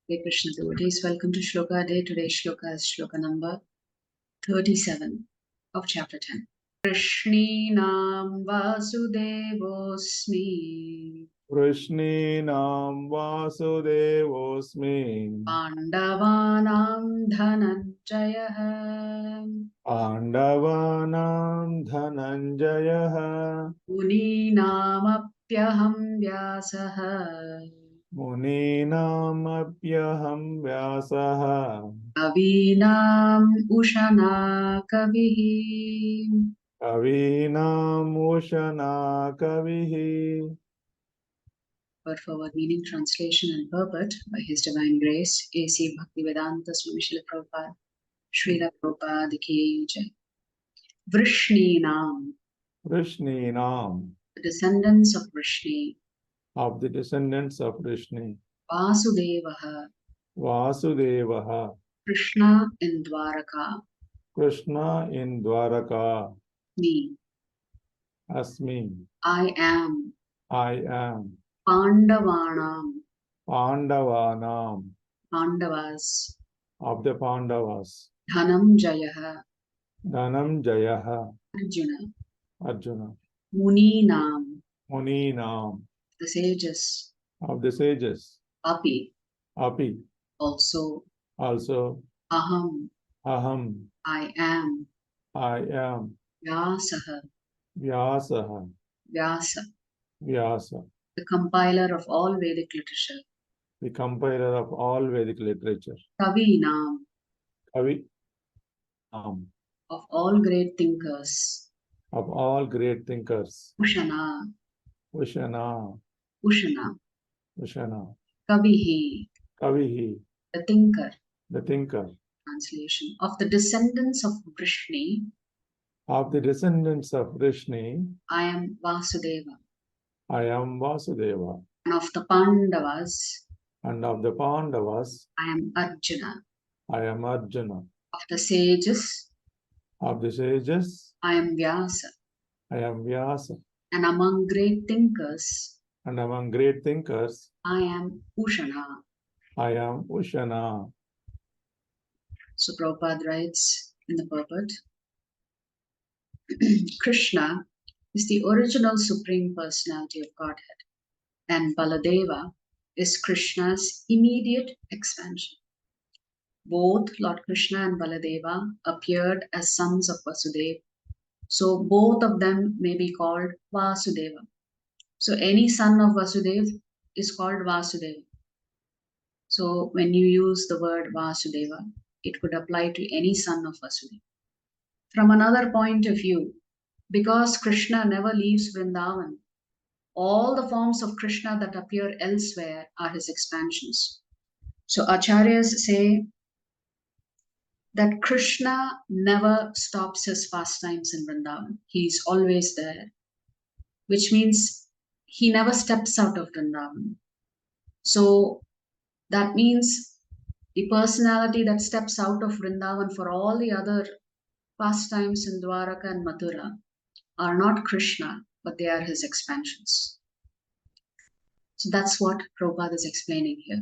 Hey Krishna devotees, welcome to Shloka Day. Today's Shloka is Shloka number 37 of chapter 10. Krishninam Vasudevosmi Krishninam Vasudevosmi Pandavanam Dhananjayah Pandavanam Dhananjayah Muninamapyaham Vyasah Muninam Apyaham Vyasaha Kavinam Ushana Kavihi. Kavinam Ushana Kavihi. Word for word meaning, translation and purport by His Divine Grace, A.C. Bhaktivedanta Swami Srila Prabhupada, Srila Prabhupada Ki Jai. Vrishninam, Krishninam, the descendants of Vrishni. of the descendants of Vrishni. Vasudevaha, Vasudevaha, Krishna in Dwaraka. Krishna in Dwaraka. Me, Asmi, I am. I am. Pandavanam, Pandavanam, Pandavas. of the Pandavas. Dhanam Jayaha, Dhanam Jayaha, Arjuna. Arjuna. Muninam, Muninam, the sages. of the sages. Api, Api, also. also. Aham, Aham, I am. I am. Vyasaha, Vyasaha, Vyasa, Vyasa, the compiler of all Vedic literature. the compiler of all Vedic literature. Kavinam, Kavi, of all great thinkers. of all great thinkers. Ushana, Ushana, Ushana, Ushana. Kavihi, Kavihi, the thinker. the thinker. Translation. Of the descendants of Vrishni, Of the descendants of Vrishni, I am Vasudeva. I am Vasudeva. And of the Pandavas, And of the Pandavas, I am Arjuna. I am Arjuna. Of the sages, Of the sages, I am Vyasa. I am Vyasa. And among great thinkers, And among great thinkers, I am Ushana. I am Ushana. So Prabhupada writes in the purport, Krishna is the original Supreme Personality of Godhead, and Baladeva is Krishna's immediate expansion. Both Lord Krishna and Baladeva appeared as sons of Vasudeva, so both of them may be called Vasudeva. So any son of Vasudeva is called Vasudeva. So when you use the word Vasudeva, it could apply to any son of Vasudeva. From another point of view, because Krishna never leaves Vrindavan, all the forms of Krishna that appear elsewhere are his expansions. So Acharyas say that Krishna never stops his pastimes in Vrindavan. He's always there, which means he never steps out of Vrindavan. So that means the personality that steps out of Vrindavan for all the other pastimes in Dwaraka and Mathura are not Krishna, but they are his expansions. So that's what Prabhupada is explaining here.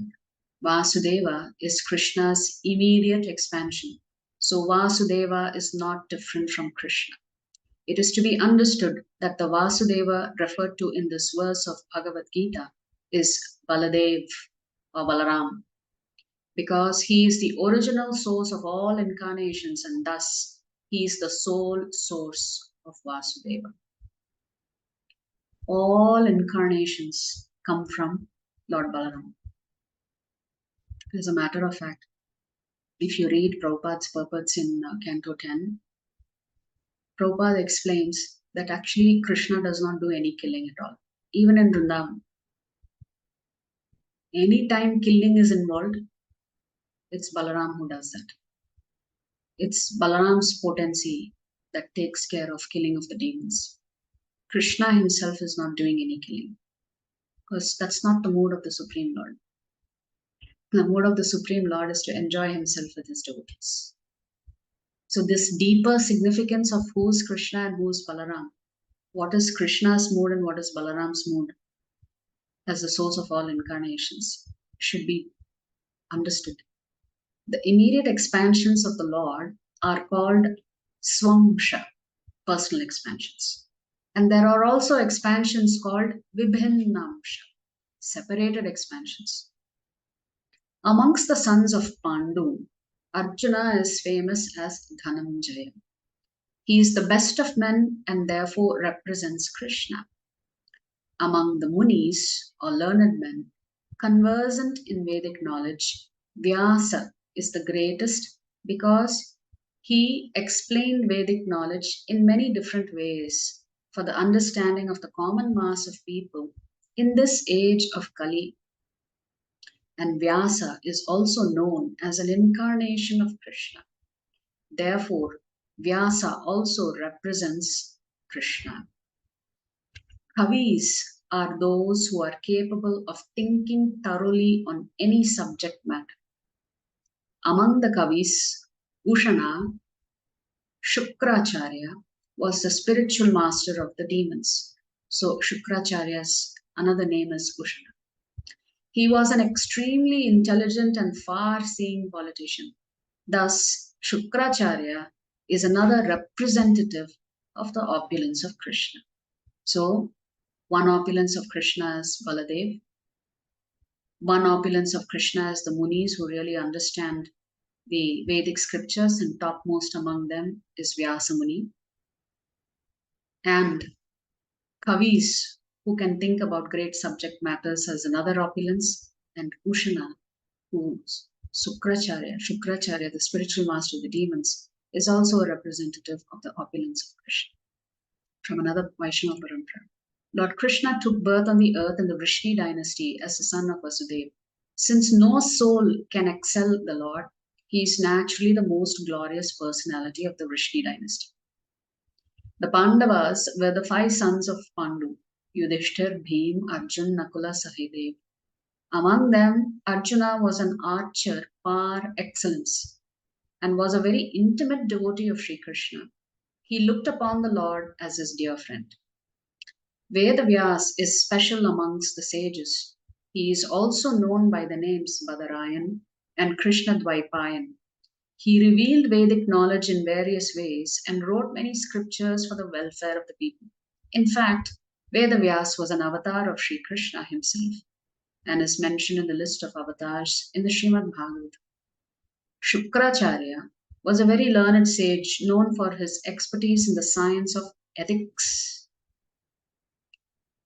Vasudeva is Krishna's immediate expansion. So Vasudeva is not different from Krishna. It is to be understood that the Vasudeva referred to in this verse of Bhagavad Gita is Baladev or Balaram, because he is the original source of all incarnations, and thus he is the sole source of Vasudeva. All incarnations come from Lord Balaram. As a matter of fact, if you read Prabhupada's purports in Canto 10, Prabhupada explains that actually Krishna does not do any killing at all. Even in Vrindavan, anytime killing is involved, it's Balaram who does that. It's Balaram's potency that takes care of killing of the demons. Krishna himself is not doing any killing, because that's not the mood of the Supreme Lord. The mood of the Supreme Lord is to enjoy himself with his devotees. So this deeper significance of who is Krishna and who is Balaram, what is Krishna's mood and what is Balaram's mood as the source of all incarnations, should be understood. The immediate expansions of the Lord are called swamsha, personal expansions. And there are also expansions called vibhinnamsha, separated expansions. Amongst the sons of Pandu, Arjuna is famous as Dhananjaya. He is the best of men and therefore represents Krishna. Among the Munis or learned men, conversant in Vedic knowledge, Vyasa is the greatest because he explained Vedic knowledge in many different ways for the understanding of the common mass of people in this age of Kali. And Vyasa is also known as an incarnation of Krishna. Therefore, Vyasa also represents Krishna. Kavis are those who are capable of thinking thoroughly on any subject matter. Among the Kavis, Ushana, Shukracharya, was the spiritual master of the demons. So Shukracharya's another name is Ushana. He was an extremely intelligent and far-seeing politician. Thus, Shukracharya is another representative of the opulence of Krishna. So, one opulence of Krishna is Baladev. One opulence of Krishna is the Munis who really understand the Vedic scriptures, and topmost among them is Vyasa Muni. And Kavis who can think about great subject matters as another opulence, and Ushana, who Shukracharya, the spiritual master of the demons, is also a representative of the opulence of Krishna. From another Vaishnava Parampara. Lord Krishna took birth on the earth in the Vrishni dynasty as the son of Vasudeva. Since no soul can excel the Lord, he is naturally the most glorious personality of the Vrishni dynasty. The Pandavas were the 5 sons of Pandu, Yudhishthir, Bhim, Arjun, Nakula, Sahadev. Among them, Arjuna was an archer par excellence and was a very intimate devotee of Sri Krishna. He looked upon the Lord as his dear friend. Vedavyas is special amongst the sages. He is also known by the names Badarayan and Krishnadvaipayan. He revealed Vedic knowledge in various ways and wrote many scriptures for the welfare of the people. In fact, Vedavyas was an avatar of Sri Krishna himself and is mentioned in the list of avatars in the Srimad Bhagavad. Shukracharya was a very learned sage known for his expertise in the science of ethics.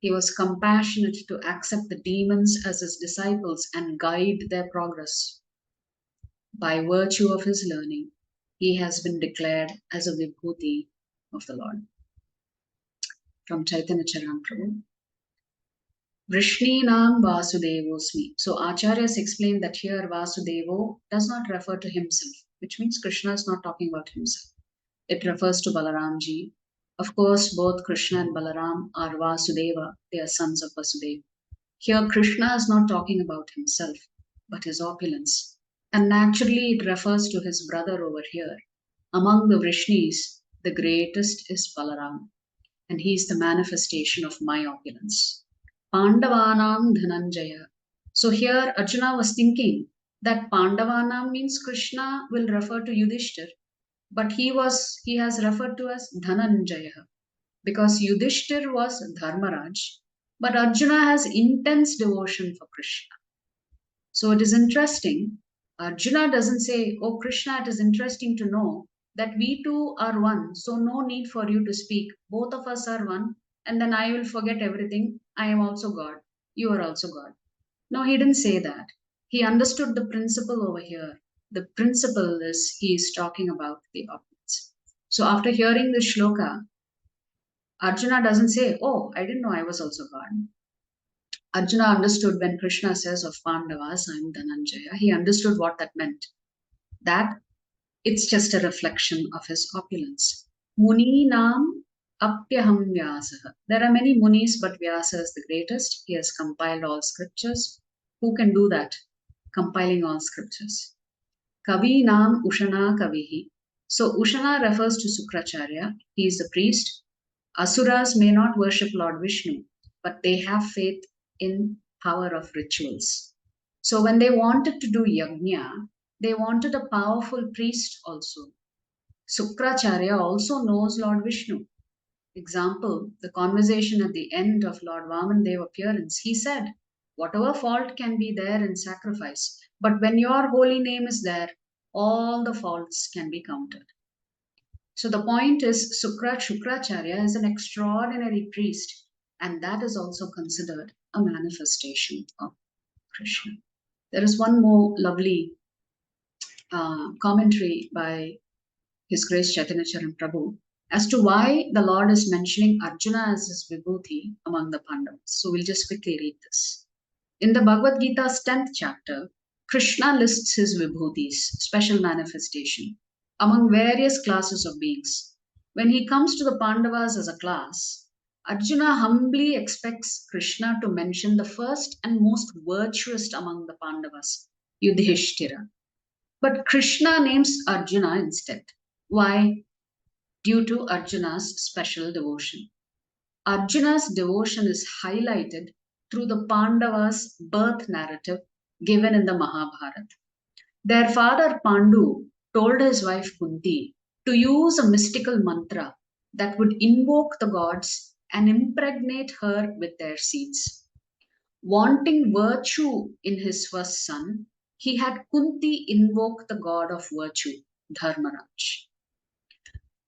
He was compassionate to accept the demons as his disciples and guide their progress. By virtue of his learning, he has been declared as a Vibhuti of the Lord. From Chaitanya Charitamrita. Vrishninam Vasudevosmi. So Acharyas explained that here Vasudevo does not refer to himself, which means Krishna is not talking about himself. It refers to Balaramji. Of course, both Krishna and Balaram are Vasudeva, they are sons of Vasudeva. Here, Krishna is not talking about himself, but his opulence. And naturally, it refers to his brother over here. Among the Vrishnis, the greatest is Balaram, and he is the manifestation of my opulence. Pandavanam Dhananjaya. So here, Arjuna was thinking that Pandavanam means Krishna will refer to Yudhishthir, but he has referred to as Dhananjaya because Yudhishthir was Dharmaraj, but Arjuna has intense devotion for Krishna. So it is interesting. Arjuna doesn't say, "Oh Krishna, it is interesting to know that we two are one, so no need for you to speak. Both of us are one, and then I will forget everything. I am also God. You are also God." No, he didn't say that. He understood the principle over here. The principle is he is talking about the opposites. So after hearing the shloka, Arjuna doesn't say, "Oh, I didn't know I was also God." Arjuna understood when Krishna says of Pandavas, "I am Dhananjaya," he understood what that meant. That it's just a reflection of his opulence. Muninam apyaham Vyasa. There are many munis, but Vyasa is the greatest. He has compiled all scriptures. Who can do that? Compiling all scriptures. Kavinam Ushana Kavihi. So Ushana refers to Sukracharya. He is the priest. Asuras may not worship Lord Vishnu, but they have faith in power of rituals. So when they wanted to do yajna, they wanted a powerful priest also. Sukracharya also knows Lord Vishnu. Example, the conversation at the end of Lord Vamandev appearance. He said, whatever fault can be there in sacrifice, but when your holy name is there, all the faults can be counted. So the point is, Shukracharya is an extraordinary priest, and that is also considered a manifestation of Krishna. There is one more lovely commentary by His Grace Chaitanya Charan Prabhu as to why the Lord is mentioning Arjuna as his vibhuti among the Pandavas. So we'll just quickly read this. In the Bhagavad Gita's 10th chapter, Krishna lists his vibhutis, special manifestation, among various classes of beings. When he comes to the Pandavas as a class, Arjuna humbly expects Krishna to mention the first and most virtuous among the Pandavas, Yudhishthira. But Krishna names Arjuna instead. Why? Due to Arjuna's special devotion. Arjuna's devotion is highlighted through the Pandavas' birth narrative given in the Mahabharata. Their father Pandu told his wife Kunti to use a mystical mantra that would invoke the gods and impregnate her with their seeds. Wanting virtue in his first son, he had Kunti invoke the god of virtue, Dharmaraj.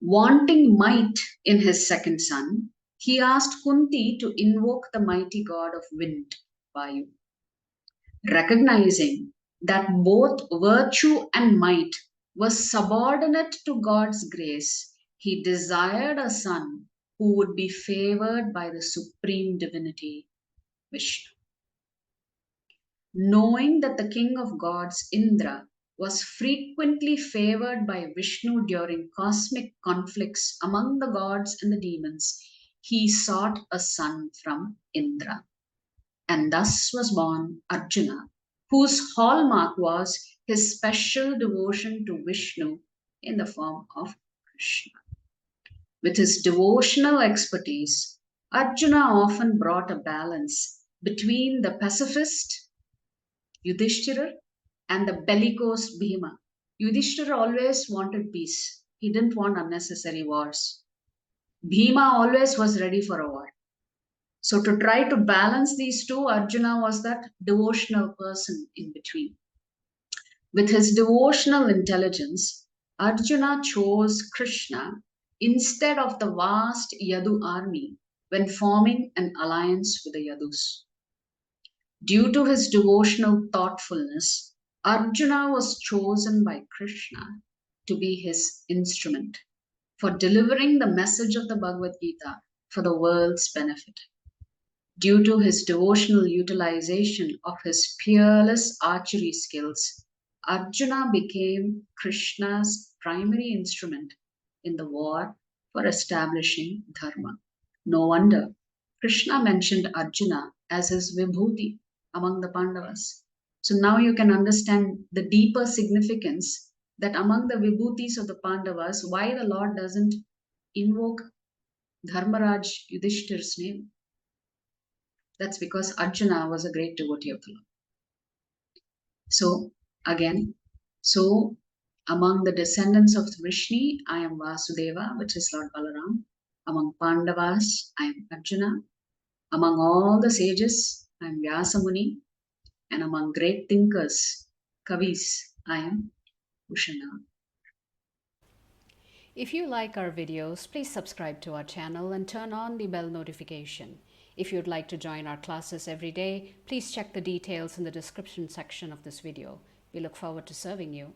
Wanting might in his second son, he asked Kunti to invoke the mighty god of wind, Vayu. Recognizing that both virtue and might were subordinate to God's grace, he desired a son who would be favored by the supreme divinity, Vishnu. Knowing that the king of gods, Indra, was frequently favored by Vishnu during cosmic conflicts among the gods and the demons, he sought a son from Indra. And thus was born Arjuna, whose hallmark was his special devotion to Vishnu in the form of Krishna. With his devotional expertise, Arjuna often brought a balance between the pacifist Yudhishthira and the bellicose Bhima. Yudhishthira always wanted peace. He didn't want unnecessary wars. Bhima always was ready for a war. So to try to balance these two, Arjuna was that devotional person in between. With his devotional intelligence, Arjuna chose Krishna instead of the vast Yadu army when forming an alliance with the Yadus. Due to his devotional thoughtfulness, Arjuna was chosen by Krishna to be his instrument for delivering the message of the Bhagavad Gita for the world's benefit. Due to his devotional utilization of his peerless archery skills, Arjuna became Krishna's primary instrument in the war for establishing Dharma. No wonder Krishna mentioned Arjuna as his vibhuti among the Pandavas. So now you can understand the deeper significance that among the vibhutis of the Pandavas, why the Lord doesn't invoke Dharmaraj Yudhishthir's name. That's because Arjuna was a great devotee of the Lord. So again, so among the descendants of Vrishni, I am Vasudeva, which is Lord Balaram. Among Pandavas, I am Arjuna. Among all the sages, I am Vyasa Muni. And among great thinkers, Kavis, I am Ushana. If you like our videos, please subscribe to our channel and turn on the bell notification. If you'd like to join our classes every day, please check the details in the description section of this video. We look forward to serving you.